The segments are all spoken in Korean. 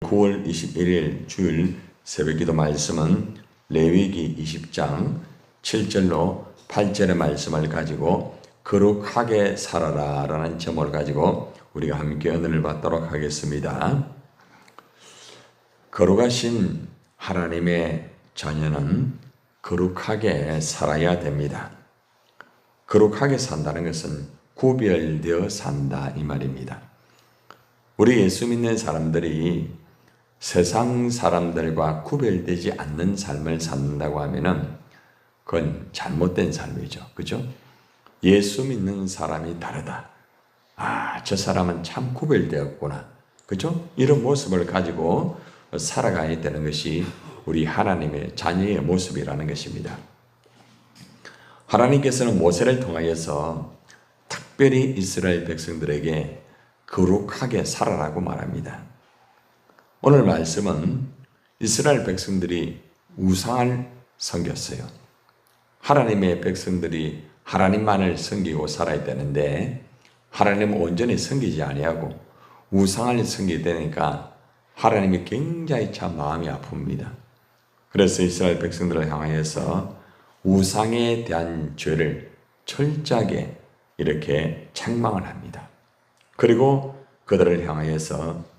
9월 21일 주일 새벽기도 말씀은 레위기 20장 7절로 8절의 말씀을 가지고 거룩하게 살아라 라는 제목을 가지고 우리가 함께 은혜를 받도록 하겠습니다. 거룩하신 하나님의 자녀는 거룩하게 살아야 됩니다. 거룩하게 산다는 것은 구별되어 산다 이 말입니다. 우리 예수 믿는 사람들이 세상 사람들과 구별되지 않는 삶을 산다고 하면은 그건 잘못된 삶이죠. 그죠? 예수 믿는 사람이 다르다. 저 사람은 참 구별되었구나. 그죠? 이런 모습을 가지고 살아가야 되는 것이 우리 하나님의 자녀의 모습이라는 것입니다. 하나님께서는 모세를 통하여서 특별히 이스라엘 백성들에게 거룩하게 살아라고 말합니다. 오늘 말씀은 이스라엘 백성들이 우상을 섬겼어요. 하나님의 백성들이 하나님만을 섬기고 살아야 되는데 하나님은 온전히 섬기지 아니하고 우상을 섬기게 되니까 하나님이 굉장히 참 마음이 아픕니다. 그래서 이스라엘 백성들을 향하여서 우상에 대한 죄를 철저하게 이렇게 책망을 합니다. 그리고 그들을 향하여서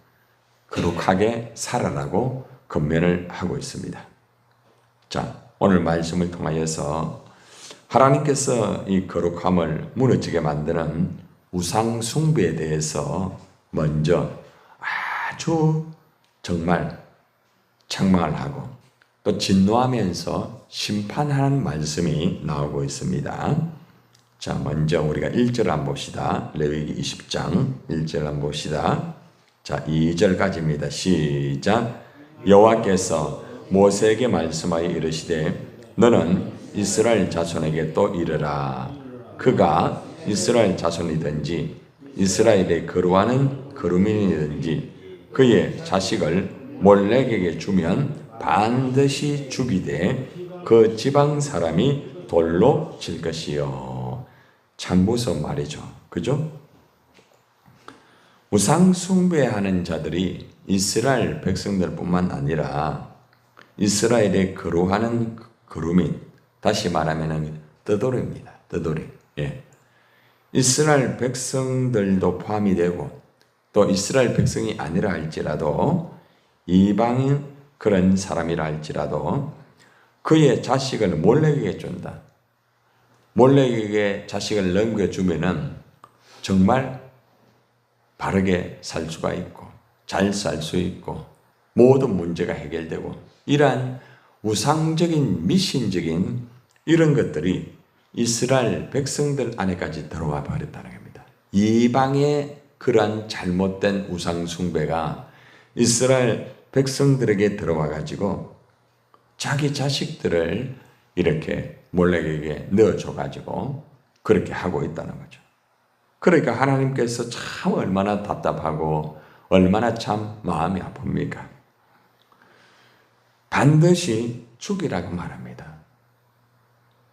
거룩하게 살아라고 권면을 하고 있습니다. 자, 오늘 말씀을 통하여서 하나님께서 이 거룩함을 무너지게 만드는 우상 숭배에 대해서 먼저 아주 정말 책망을 하고 또 진노하면서 심판하는 말씀이 나오고 있습니다. 자, 먼저 우리가 1절 한번 봅시다. 레위기 20장 1절 한번 봅시다. 자, 2절까지입니다. 시작. 여호와께서 모세에게 말씀하여 이르시되 너는 이스라엘 자손에게 또 이르라. 그가 이스라엘 자손이든지 이스라엘의 거루하는 거루민이든지 그의 자식을 몰렉에게 주면 반드시 죽이되 그 지방 사람이 돌로 칠 것이요. 참 무서운 말이죠. 그죠? 우상 숭배하는 자들이 이스라엘 백성들뿐만 아니라 이스라엘의 거루하는 거루민, 다시 말하면 떠돌이입니다. 떠돌이. 예. 이스라엘 백성들도 포함이 되고 또 이스라엘 백성이 아니라 할지라도 이방인 그런 사람이라 할지라도 그의 자식을 몰렉에게 준다. 몰렉에게 자식을 넘겨주면은 정말 바르게 살 수가 있고 잘 살 수 있고 모든 문제가 해결되고 이러한 우상적인 미신적인 이런 것들이 이스라엘 백성들 안에까지 들어와 버렸다는 겁니다. 이방의 그러한 잘못된 우상 숭배가 이스라엘 백성들에게 들어와 가지고 자기 자식들을 이렇게 몰렉에게 넣어줘 가지고 그렇게 하고 있다는 거죠. 그러니까 하나님께서 참 얼마나 답답하고 얼마나 참 마음이 아픕니까? 반드시 죽이라고 말합니다.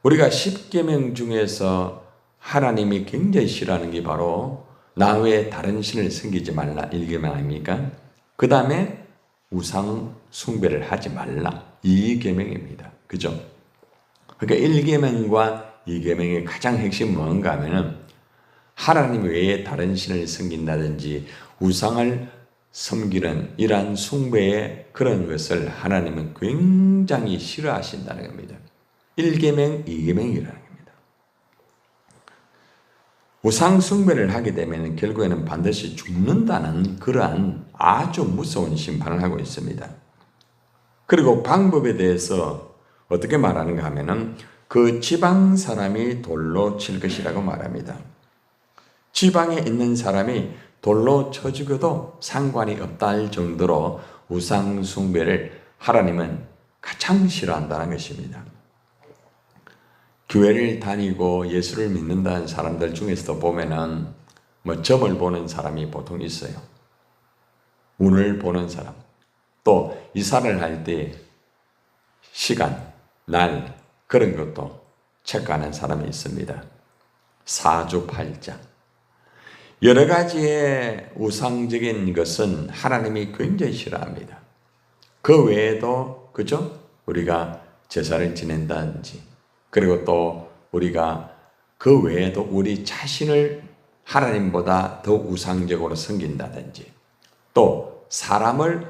우리가 10계명 중에서 하나님이 굉장히 싫어하는 게 바로 나 외에 다른 신을 섬기지 말라 1계명 아닙니까? 그 다음에 우상 숭배를 하지 말라 2계명입니다. 그죠? 그러니까 1계명과 2계명의 가장 핵심은 뭔가 하면은 하나님 외에 다른 신을 섬긴다든지 우상을 섬기는 이러한 숭배의 그런 것을 하나님은 굉장히 싫어하신다는 겁니다. 1계명, 2계명이라는 겁니다. 우상 숭배를 하게 되면 결국에는 반드시 죽는다는 그러한 아주 무서운 심판을 하고 있습니다. 그리고 방법에 대해서 어떻게 말하는가 하면은 그 지방 사람이 돌로 칠 것이라고 말합니다. 지방에 있는 사람이 돌로 쳐 죽여도 상관이 없다 할 정도로 우상 숭배를 하나님은 가장 싫어한다는 것입니다. 교회를 다니고 예수를 믿는다는 사람들 중에서도 보면은 점을 보는 사람이 보통 있어요. 운을 보는 사람. 또 이사를 할 때 시간, 날 그런 것도 체크하는 사람이 있습니다. 사주팔자. 여러 가지의 우상적인 것은 하나님이 굉장히 싫어합니다. 그 외에도 그죠? 우리가 제사를 지낸다든지, 그리고 또 우리가 그 외에도 우리 자신을 하나님보다 더 우상적으로 섬긴다든지, 또 사람을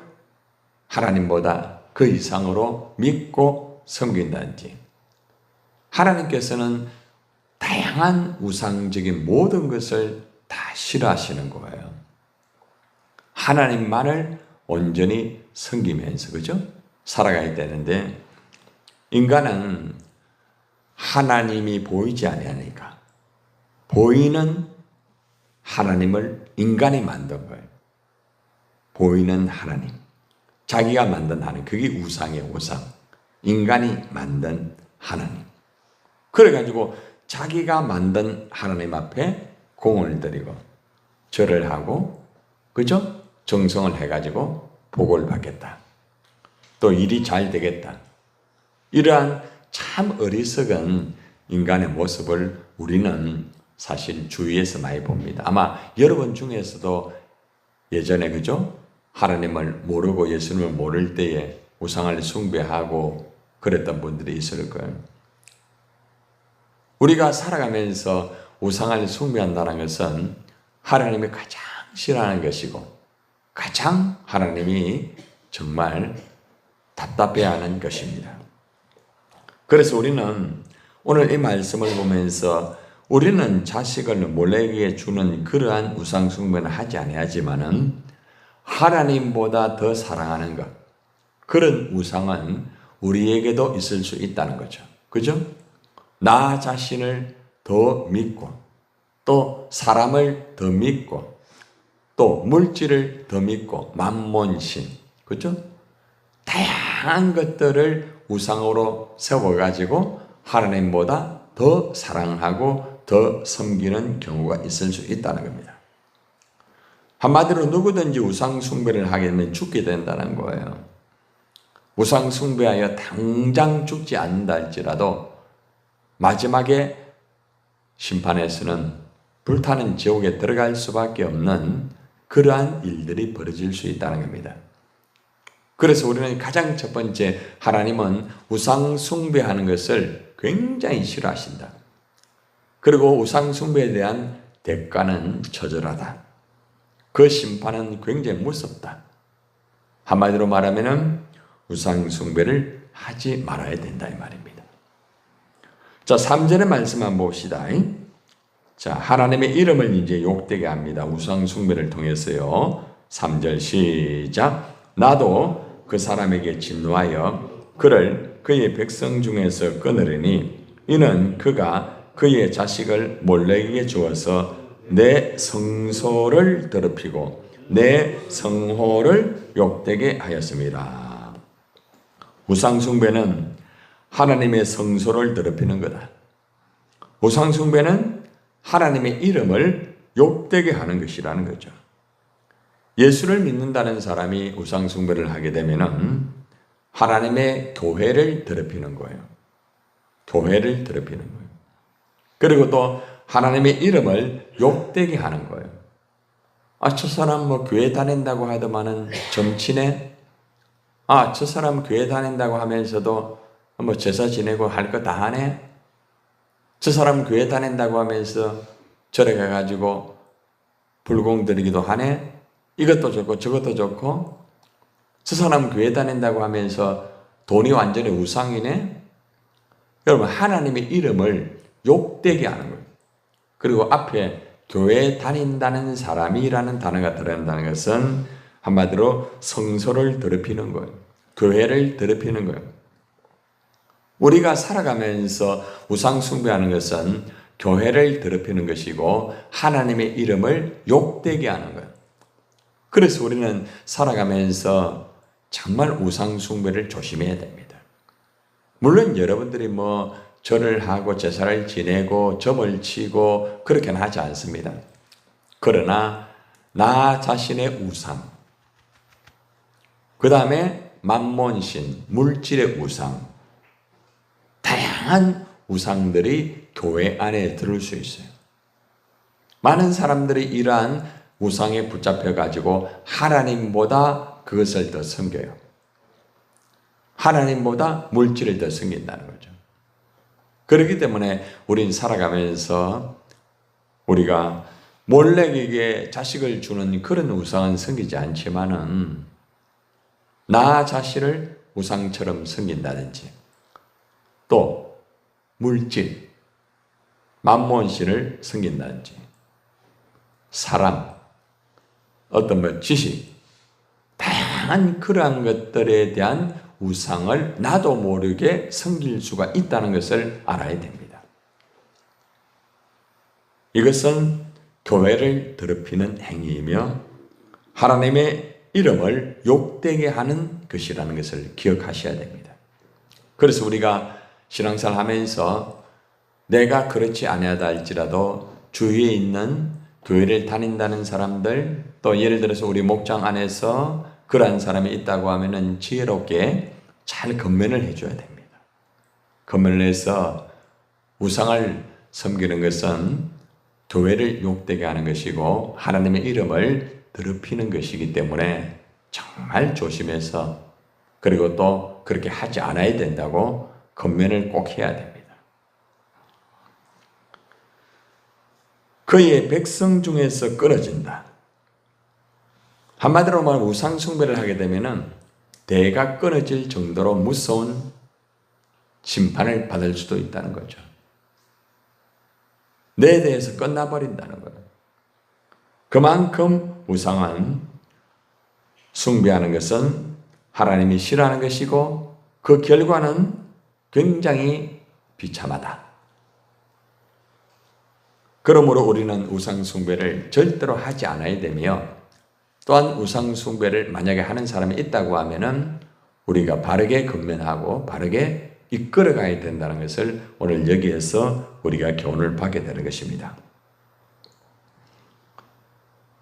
하나님보다 그 이상으로 믿고 섬긴다든지, 하나님께서는 다양한 우상적인 모든 것을 다 싫어하시는 거예요. 하나님만을 온전히 섬기면서 그죠? 살아가야 되는데, 인간은 하나님이 보이지 아니하니까 보이는 하나님을 인간이 만든 거예요. 보이는 하나님, 자기가 만든 하나님, 그게 우상의 우상, 인간이 만든 하나님. 그래가지고 자기가 만든 하나님 앞에 공을 들이고 절을 하고 그죠? 정성을 해가지고 복을 받겠다. 또 일이 잘 되겠다. 이러한 참 어리석은 인간의 모습을 우리는 사실 주위에서 많이 봅니다. 아마 여러분 중에서도 예전에 그죠? 하나님을 모르고 예수님을 모를 때에 우상을 숭배하고 그랬던 분들이 있을 거예요. 우리가 살아가면서 우상을 숭배한다는 것은 하나님이 가장 싫어하는 것이고 가장 하나님이 정말 답답해하는 것입니다. 그래서 우리는 오늘 이 말씀을 보면서 우리는 자식을 몰래에게 주는 그러한 우상 숭배는 하지 아니하지만은 하나님보다 더 사랑하는 것, 그런 우상은 우리에게도 있을 수 있다는 거죠. 그죠? 나 자신을 더 믿고 또 사람을 더 믿고 또 물질을 더 믿고 만몬신, 그죠? 다양한 것들을 우상으로 세워가지고 하나님보다 더 사랑하고 더 섬기는 경우가 있을 수 있다는 겁니다. 한마디로 누구든지 우상 숭배를 하게 되면 죽게 된다는 거예요. 우상 숭배하여 당장 죽지 않는다 할지라도 마지막에 심판에서는 불타는 지옥에 들어갈 수밖에 없는 그러한 일들이 벌어질 수 있다는 겁니다. 그래서 우리는 가장 첫 번째, 하나님은 우상 숭배하는 것을 굉장히 싫어하신다. 그리고 우상 숭배에 대한 대가는 처절하다. 그 심판은 굉장히 무섭다. 한마디로 말하면 우상 숭배를 하지 말아야 된다 이 말입니다. 자, 3절의 말씀 한번 봅시다. 자, 하나님의 이름을 이제 욕되게 합니다. 우상 숭배를 통해서요. 3절 시작. 나도 그 사람에게 진노하여 그를 그의 백성 중에서 끊으리니 이는 그가 그의 자식을 몰래에게 주어서 내 성소를 더럽히고 내 성호를 욕되게 하였습니다. 우상 숭배는 하나님의 성소를 더럽히는 거다. 우상 숭배는 하나님의 이름을 욕되게 하는 것이라는 거죠. 예수를 믿는다는 사람이 우상 숭배를 하게 되면은 하나님의 교회를 더럽히는 거예요. 교회를 더럽히는 거예요. 그리고 또 하나님의 이름을 욕되게 하는 거예요. 아, 저 사람 뭐 교회 다닌다고 하더만은 점치네. 아, 저 사람 교회 다닌다고 하면서도 뭐 제사 지내고 할 거 다 하네. 저 사람 교회 다닌다고 하면서 절에 가가지고 불공 드리기도 하네. 이것도 좋고 저것도 좋고. 저 사람 교회 다닌다고 하면서 돈이 완전히 우상이네. 여러분, 하나님의 이름을 욕되게 하는 거예요. 그리고 앞에 교회 다닌다는 사람이라는 단어가 들어간다는 것은 한마디로 성소를 더럽히는 거예요. 교회를 더럽히는 거예요. 우리가 살아가면서 우상 숭배하는 것은 교회를 더럽히는 것이고 하나님의 이름을 욕되게 하는 거예요. 그래서 우리는 살아가면서 정말 우상 숭배를 조심해야 됩니다. 물론 여러분들이 뭐 절을 하고 제사를 지내고 점을 치고 그렇게는 하지 않습니다. 그러나 나 자신의 우상, 그 다음에 만몬신, 물질의 우상, 다양한 우상들이 교회 안에 들을 수 있어요. 많은 사람들이 이러한 우상에 붙잡혀 가지고 하나님보다 그것을 더 섬겨요. 하나님보다 물질을 더 섬긴다는 거죠. 그렇기 때문에 우린 살아가면서 우리가 몰래에게 자식을 주는 그런 우상은 섬기지 않지만은 나 자신을 우상처럼 섬긴다든지 또 물질, 만몬신을 섬긴다든지 사람, 어떤 지식, 다양한 그러한 것들에 대한 우상을 나도 모르게 섬길 수가 있다는 것을 알아야 됩니다. 이것은 교회를 더럽히는 행위이며 하나님의 이름을 욕되게 하는 것이라는 것을 기억하셔야 됩니다. 그래서 우리가 신앙생활 하면서 내가 그렇지 아니하다 할지라도 주위에 있는 교회를 다닌다는 사람들, 또 예를 들어서 우리 목장 안에서 그러한 사람이 있다고 하면은 지혜롭게 잘 건면을 해줘야 됩니다. 건면을 해서 우상을 섬기는 것은 교회를 욕되게 하는 것이고 하나님의 이름을 더럽히는 것이기 때문에 정말 조심해서, 그리고 또 그렇게 하지 않아야 된다고 건면을 꼭 해야 됩니다. 그의 백성 중에서 끊어진다. 한마디로 말하면 우상 숭배를 하게 되면은 대가 끊어질 정도로 무서운 심판을 받을 수도 있다는 거죠. 내 대해서 끝나버린다는 거예요. 그만큼 우상은 숭배하는 것은 하나님이 싫어하는 것이고 그 결과는 굉장히 비참하다. 그러므로 우리는 우상 숭배를 절대로 하지 않아야 되며, 또한 우상 숭배를 만약에 하는 사람이 있다고 하면은 우리가 바르게 건면하고 바르게 이끌어가야 된다는 것을 오늘 여기에서 우리가 교훈을 받게 되는 것입니다.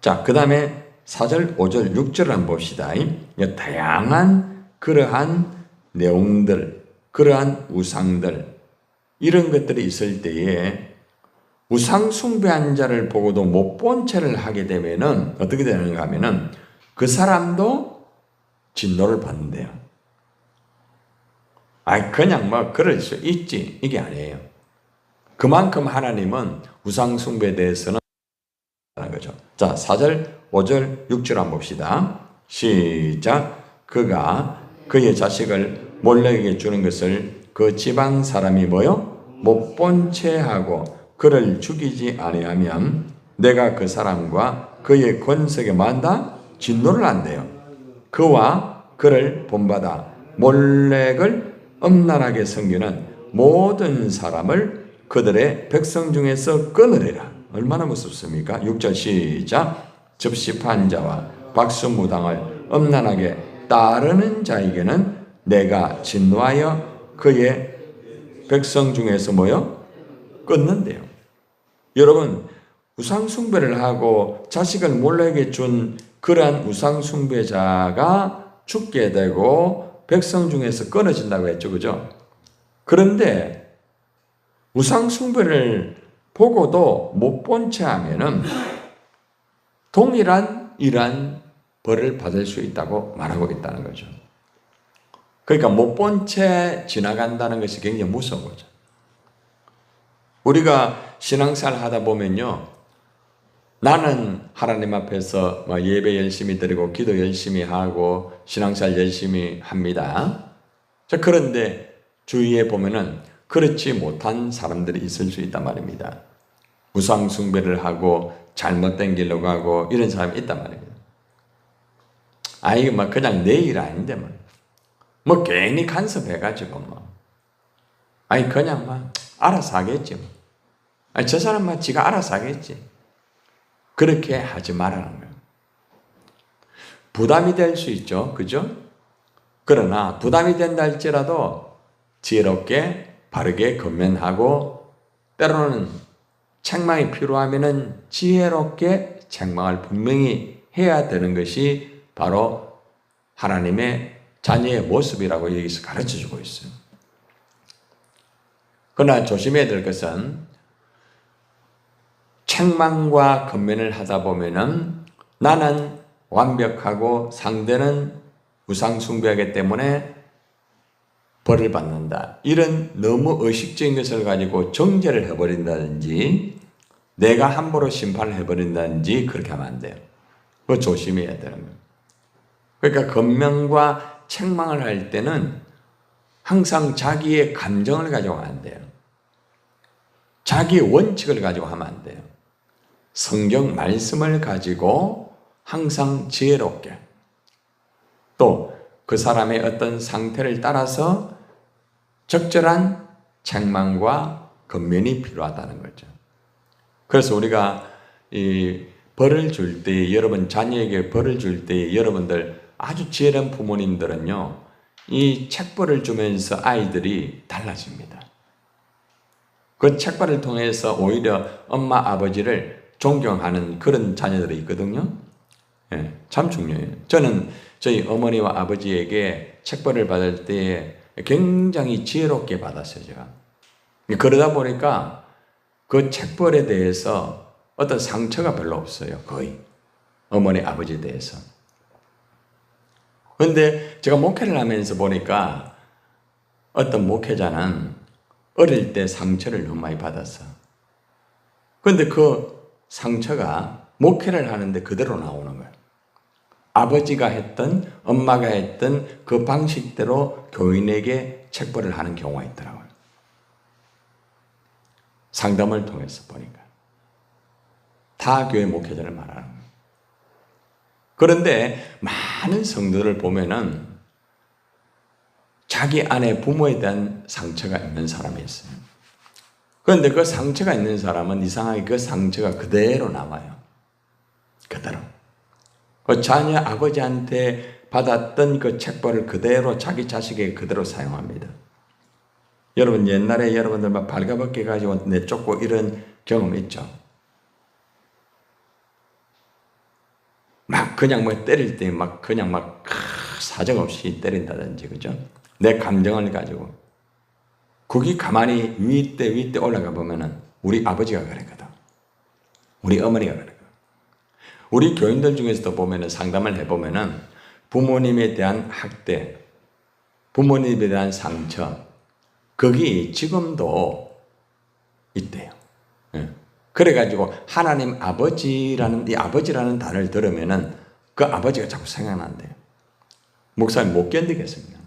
자, 그 다음에 4절, 5절, 6절을 한번 봅시다. 다양한 그러한 내용들, 그러한 우상들, 이런 것들이 있을 때에 우상 숭배한 자를 보고도 못 본 채를 하게 되면은 어떻게 되는가 하면은 그 사람도 진노를 받는데요. 그냥 그럴 수 있지, 이게 아니에요. 그만큼 하나님은 우상 숭배에 대해서는 하는 거죠. 자, 4절, 5절, 6절 한번 봅시다. 시작. 그가 그의 자식을 몰래에게 주는 것을 그 지방 사람이 못 본 채 하고 그를 죽이지 아니하면 내가 그 사람과 그의 권속에 만다 진노를 한대요. 그와 그를 본받아 몰렉을 엄란하게 섬기는 모든 사람을 그들의 백성 중에서 끊으리라. 얼마나 무섭습니까? 6절 시작. 접시판 자와 박수무당을 엄란하게 따르는 자에게는 내가 진노하여 그의 백성 중에서 끊는데요. 여러분, 우상숭배를 하고 자식을 몰래에게 준 그러한 우상숭배자가 죽게 되고 백성 중에서 끊어진다고 했죠. 그죠? 그런데 우상숭배를 보고도 못 본 채 하면은 동일한 이러한 벌을 받을 수 있다고 말하고 있다는 거죠. 그러니까 못 본 채 지나간다는 것이 굉장히 무서운 거죠. 우리가 신앙생활 하다 보면요, 나는 하나님 앞에서 예배 열심히 드리고 기도 열심히 하고 신앙생활 열심히 합니다. 자, 그런데 주위에 보면은 그렇지 못한 사람들이 있을 수 있단 말입니다. 우상 숭배를 하고 잘못된 길로 가고 이런 사람이 있단 말입니다. 이거 그냥 내 일 아닌데 괜히 간섭해가지고 그냥 알아서 하겠지. 저 사람만 지가 알아서 하겠지. 그렇게 하지 말라는 거예요. 부담이 될 수 있죠. 그죠? 그러나 부담이 된다 할지라도 지혜롭게 바르게 건면하고, 때로는 책망이 필요하면은 지혜롭게 책망을 분명히 해야 되는 것이 바로 하나님의 자녀의 모습이라고 여기서 가르쳐주고 있어요. 그러나 조심해야 될 것은 책망과 권면을 하다 보면은 나는 완벽하고 상대는 우상 숭배하기 때문에 벌을 받는다. 이런 너무 의식적인 것을 가지고 정죄를 해버린다든지 내가 함부로 심판을 해버린다든지 그렇게 하면 안 돼요. 그거 조심해야 되는 거예요. 그러니까 권면과 책망을 할 때는 항상 자기의 감정을 가지고 하면 안 돼요. 자기의 원칙을 가지고 하면 안 돼요. 성경 말씀을 가지고 항상 지혜롭게 또 그 사람의 어떤 상태를 따라서 적절한 책망과 권면이 필요하다는 거죠. 그래서 우리가 이 벌을 줄 때, 여러분 자녀에게 벌을 줄 때 여러분들 아주 지혜로운 부모님들은요, 이 책벌을 주면서 아이들이 달라집니다. 그 책벌을 통해서 오히려 엄마 아버지를 존경하는 그런 자녀들이 있거든요. 예, 참 중요해요. 저는 저희 어머니와 아버지에게 책벌을 받을 때 굉장히 지혜롭게 받았어요, 제가. 그러다 보니까 그 책벌에 대해서 어떤 상처가 별로 없어요, 거의. 어머니, 아버지에 대해서. 그런데 제가 목회를 하면서 보니까 어떤 목회자는 어릴 때 상처를 너무 많이 받았어. 그런데 그 상처가 목회를 하는데 그대로 나오는 거예요. 아버지가 했던, 엄마가 했던 그 방식대로 교인에게 책벌을 하는 경우가 있더라고요. 상담을 통해서 보니까. 다 교회 목회자를 말하는 거예요. 그런데 많은 성도를 보면은 자기 안에 부모에 대한 상처가 있는 사람이 있어요. 그런데 그 상처가 있는 사람은 이상하게 그 상처가 그대로 남아요. 그대로. 그 자녀 아버지한테 받았던 그 책벌을 그대로 자기 자식에게 그대로 사용합니다. 여러분 옛날에 여러분들 막 발가벗겨 가지고 내쫓고 이런 경험 있죠? 막 그냥 뭐 때릴 때 막 그냥 막 사정 없이 때린다든지, 그죠? 내 감정을 가지고. 그게 가만히 윗대 올라가 보면은 우리 아버지가 그랬거든. 우리 어머니가 그랬거든. 우리 교인들 중에서도 보면은 상담을 해보면은 부모님에 대한 학대, 부모님에 대한 상처, 거기 지금도 있대요. 그래가지고 하나님 아버지라는 이 아버지라는 단어를 들으면은 그 아버지가 자꾸 생각난대요. 목사님 못 견디겠습니다.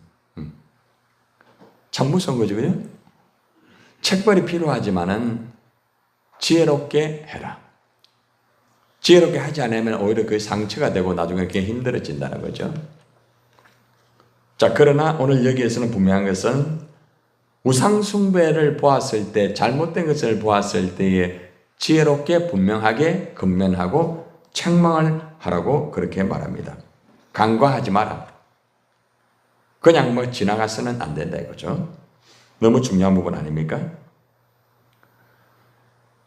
참 무서운 거죠, 그죠? 책벌이 필요하지만은 지혜롭게 해라. 지혜롭게 하지 않으면 오히려 그 상처가 되고 나중에 그게 힘들어진다는 거죠. 자, 그러나 오늘 여기에서는 분명한 것은 우상숭배를 보았을 때, 잘못된 것을 보았을 때에 지혜롭게 분명하게 권면하고 책망을 하라고 그렇게 말합니다. 간과하지 마라. 그냥 뭐 지나가서는 안 된다 이거죠. 너무 중요한 부분 아닙니까?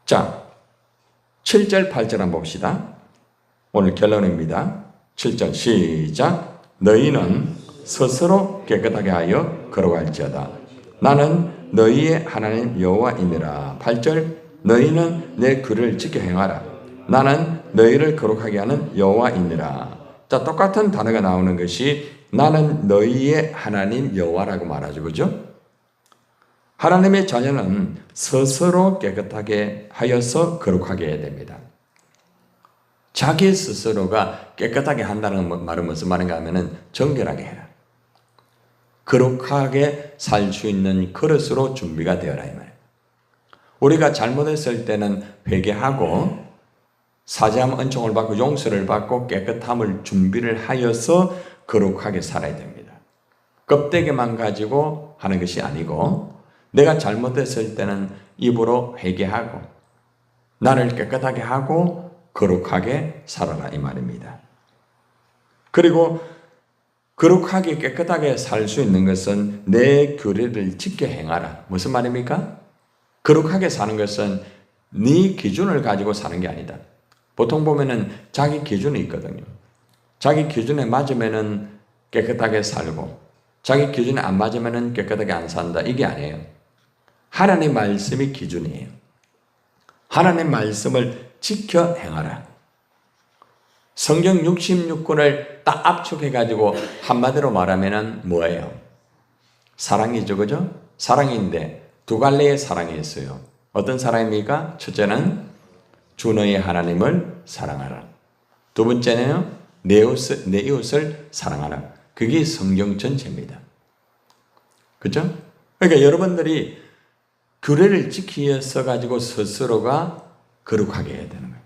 자, 7절, 8절 한번 봅시다. 오늘 결론입니다. 7절 시작. 너희는 스스로 깨끗하게 하여 걸어갈지어다. 나는 너희의 하나님 여호와이니라. 8절 너희는 내 규를 지켜 행하라. 나는 너희를 거룩하게 하는 여호와이니라. 자, 똑같은 단어가 나오는 것이 나는 너희의 하나님 여호와라고 말하죠. 그죠? 하나님의 자녀는 스스로 깨끗하게 하여서 거룩하게 해야 됩니다. 자기 스스로가 깨끗하게 한다는 말은 무슨 말인가 하면은 정결하게 해라. 거룩하게 살 수 있는 그릇으로 준비가 되어라 이 말이에요. 우리가 잘못했을 때는 회개하고 사죄함 은총을 받고 용서를 받고 깨끗함을 준비를 하여서 거룩하게 살아야 됩니다. 껍데기만 가지고 하는 것이 아니고 내가 잘못했을 때는 입으로 회개하고 나를 깨끗하게 하고 거룩하게 살아라 이 말입니다. 그리고 거룩하게 깨끗하게 살 수 있는 것은 내 규례를 지켜 행하라. 무슨 말입니까? 거룩하게 사는 것은 네 기준을 가지고 사는 게 아니다. 보통 보면은 자기 기준이 있거든요. 자기 기준에 맞으면은 깨끗하게 살고 자기 기준에 안 맞으면은 깨끗하게 안 산다. 이게 아니에요. 하나님 말씀이 기준이에요. 하나님 말씀을 지켜 행하라. 성경 66권을 딱 압축해가지고 한마디로 말하면 뭐예요? 사랑이죠, 그죠? 사랑인데 두 갈래의 사랑이 있어요. 어떤 사랑입니까? 첫째는 주 너희 하나님을 사랑하라. 두 번째는 내 이웃을 사랑하라. 그게 성경 전체입니다. 그죠? 그러니까 여러분들이 규례를 지키기 위해서 가지고 스스로가 거룩하게 해야 되는 거예요.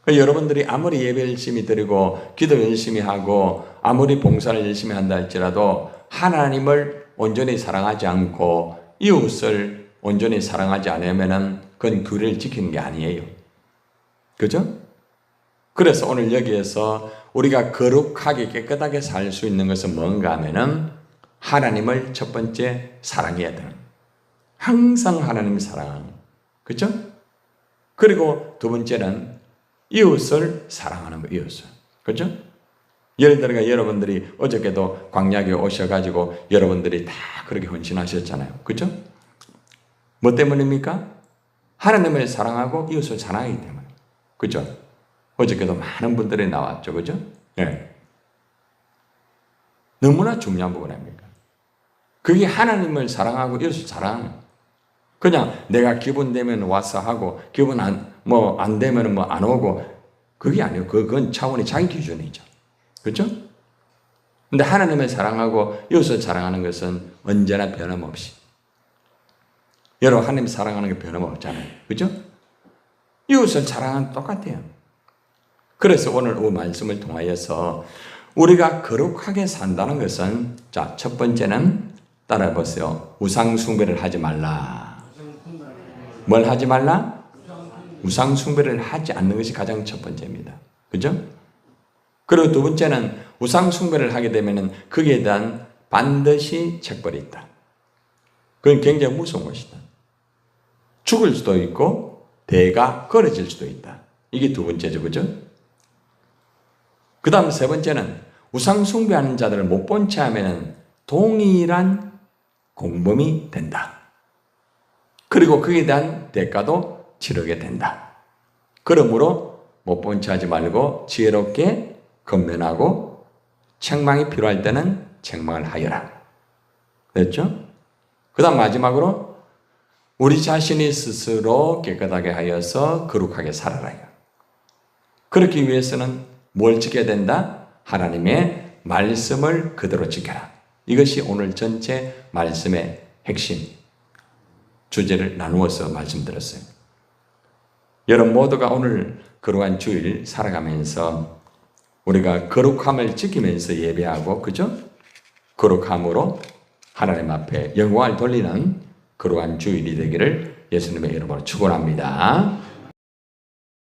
그러니까 여러분들이 아무리 예배 열심히 드리고 기도 열심히 하고 아무리 봉사를 열심히 한다 할지라도 하나님을 온전히 사랑하지 않고 이웃을 온전히 사랑하지 않으면은 그건 규례를 지키는 게 아니에요. 그죠? 그래서 오늘 여기에서 우리가 거룩하게 깨끗하게 살 수 있는 것은 뭔가 하면은 하나님을 첫 번째 사랑해야 되는 거예요. 항상 하나님을 사랑하는 거예요. 그죠? 그리고 두 번째는 이웃을 사랑하는 거예요. 이웃을. 그죠? 예를 들어 여러분들이 어저께도 광야에 오셔가지고 여러분들이 다 그렇게 헌신하셨잖아요. 그죠? 뭐 때문입니까? 하나님을 사랑하고 이웃을 사랑하기 때문에. 그죠? 어저께도 많은 분들이 나왔죠. 그죠? 예. 너무나 중요한 부분 아닙니까? 그게 하나님을 사랑하고 이웃을 사랑하는 거예요. 그냥 내가 기분 되면 와서 하고 기분 안 되면 안 오고 그게 아니에요. 그건 차원이 자기 기준이죠. 그렇죠? 근데 하나님을 사랑하고 이웃을 사랑하는 것은 언제나 변함없이. 여러분 하나님 사랑하는 게 변함없잖아요. 그렇죠? 이웃을 사랑하는 똑같아요. 그래서 오늘 이 말씀을 통하여서 우리가 거룩하게 산다는 것은 자, 첫 번째는 따라해 보세요. 우상 숭배를 하지 말라. 뭘 하지 말라? 우상 숭배를 하지 않는 것이 가장 첫 번째입니다. 그죠? 그리고 두 번째는 우상 숭배를 하게 되면 거기에 대한 반드시 책벌이 있다. 그건 굉장히 무서운 것이다. 죽을 수도 있고 대가 걸어질 수도 있다. 이게 두 번째죠. 그죠? 그 다음 세 번째는 우상 숭배하는 자들을 못 본 채 하면 동일한 공범이 된다. 그리고 그에 대한 대가도 치르게 된다. 그러므로 못 본 채 하지 말고 지혜롭게 건면하고 책망이 필요할 때는 책망을 하여라. 됐죠? 그 다음 마지막으로 우리 자신이 스스로 깨끗하게 하여서 거룩하게 살아라. 그렇기 위해서는 뭘 지켜야 된다? 하나님의 말씀을 그대로 지켜라. 이것이 오늘 전체 말씀의 핵심 주제를 나누어서 말씀드렸어요. 여러분 모두가 오늘 거룩한 주일 살아가면서 우리가 거룩함을 지키면서 예배하고 그죠? 거룩함으로 하나님 앞에 영광을 돌리는 거룩한 주일이 되기를 예수님의 이름으로 축원합니다.